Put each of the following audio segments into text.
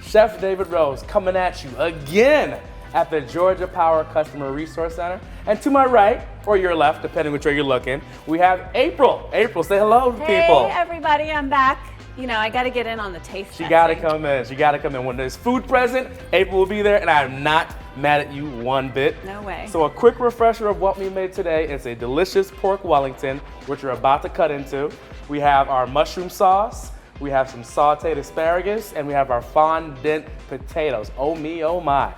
Chef David Rose coming at you again at the Georgia Power Customer Resource Center. And to my right, or your left, depending which way you're looking, we have April. April, say hello to people. Hey everybody, I'm back. You know, I gotta get in on the taste She gotta come in, she gotta come in. When there's food present, April will be there, and I am not mad at you one bit. No way. So a quick refresher of what we made today is a delicious pork Wellington, which we're about to cut into. We have our mushroom sauce, we have some sauteed asparagus, and we have our fondant potatoes. Oh me, oh my.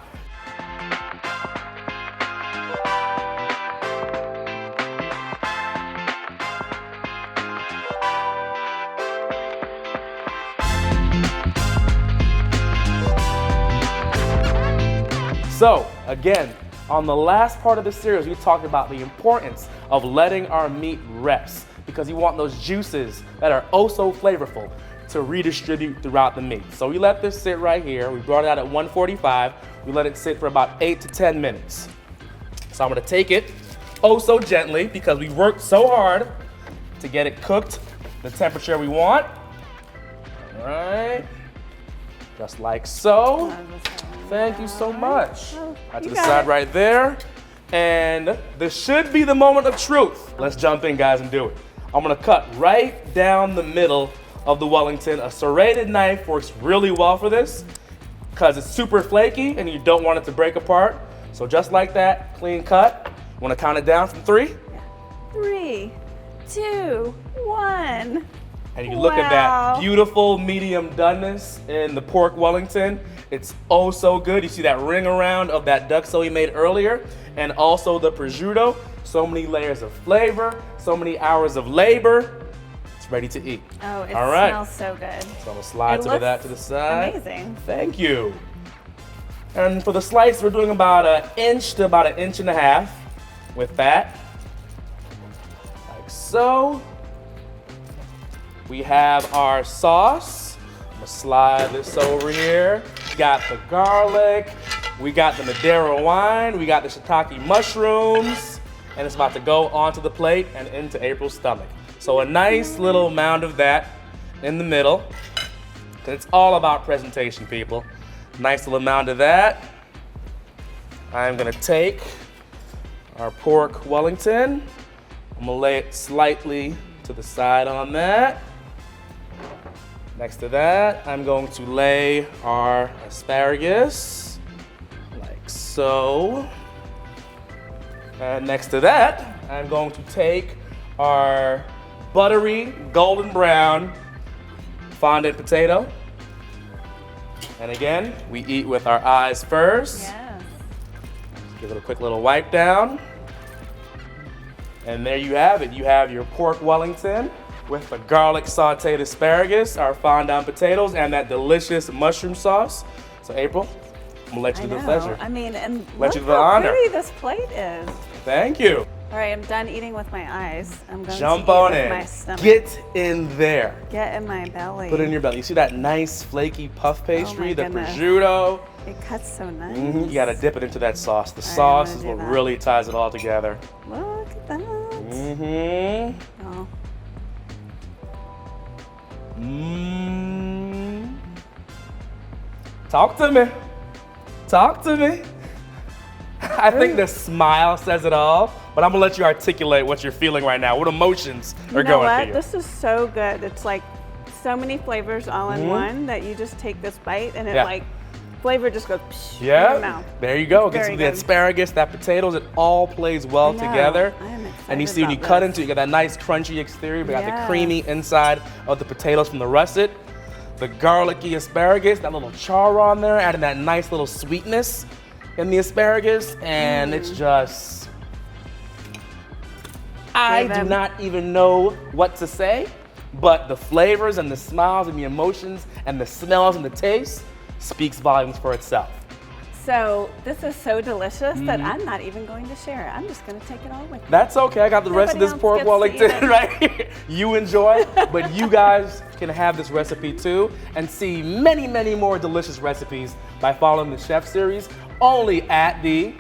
So, again, on the last part of the series, we talked about the importance of letting our meat rest because you want those juices that are oh so flavorful to redistribute throughout the meat. So we let this sit right here. We brought it out at 145. We let it sit for about 8 to 10 minutes. So I'm gonna take it oh so gently because we worked so hard to get it cooked the temperature we want. All right, just like so. Thank you so much. Right to the side right there. And this should be the moment of truth. Let's jump in, guys, and do it. I'm gonna cut right down the middle of the Wellington. A serrated knife works really well for this because it's super flaky and you don't want it to break apart. So just like that, clean cut. Wanna count it down from 3? 3, 2, 1. And you can look at that beautiful medium doneness in the pork Wellington. It's oh so good. You see that ring around of that duxo we made earlier, and also the prosciutto. So many layers of flavor, so many hours of labor. It's ready to eat. Oh, it All right. smells so good. So I'm gonna slide some of that to the side. Amazing. Thank you. And for the slice, we're doing about 1 inch to about 1.5 inches with that, like so. We have our sauce. I'm gonna slide this over here. We got the garlic, we got the Madeira wine, we got the shiitake mushrooms, and it's about to go onto the plate and into April's stomach. So a nice little mound of that in the middle. It's all about presentation, people. Nice little mound of that. I'm gonna take our pork Wellington. I'm gonna lay it slightly to the side on that. Next to that, I'm going to lay our asparagus, like so. And next to that, I'm going to take our buttery, golden brown fondant potato. And again, we eat with our eyes first. Yes. Give it a quick little wipe down. And there you have it. You have your pork Wellington with the garlic sauteed asparagus, our fondant potatoes, and that delicious mushroom sauce. So April, I'm gonna let you do the pleasure. I mean, and Let look you do the how honor. pretty this plate is. Thank you. All right, I'm done eating with my eyes. I'm going Jump to eat on with in. my stomach. Get in there. Get in my belly. Put it in your belly. You see that nice flaky puff pastry, the goodness. prosciutto? It cuts so nice. You gotta dip it into that sauce. The I'm sauce gonna is do what that. really ties it all together. Look at that. Oh. Talk to me. Talk to me. I think the smile says it all, but I'm gonna let you articulate what you're feeling right now. What emotions are You know going what? through you? This is so good. It's like so many flavors all in one that you just take this bite and it Yeah. like flavor just goes in your mouth. There you go. It's Get very some of the good. asparagus, that potatoes, it all plays well I know. together. I am excited And you see when you about cut this. into it, you got that nice crunchy exterior, but you got the Yeah. creamy inside of the potatoes from the russet. The garlicky asparagus, that little char on there, adding that nice little sweetness in the asparagus, and it's just, I do not even know what to say, but the flavors and the smiles and the emotions and the smells and the taste speaks volumes for itself. So this is so delicious that I'm not even going to share it. I'm just going to take it all with me. That's okay. I got the rest of Nobody this else pork gets to Wellington eat it. right here. You enjoy, but you guys can have this recipe too and see many, many more delicious recipes by following the Chef Series only at the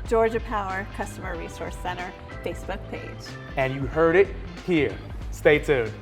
Georgia Power Customer Resource Center Facebook page. And you heard it here. Stay tuned.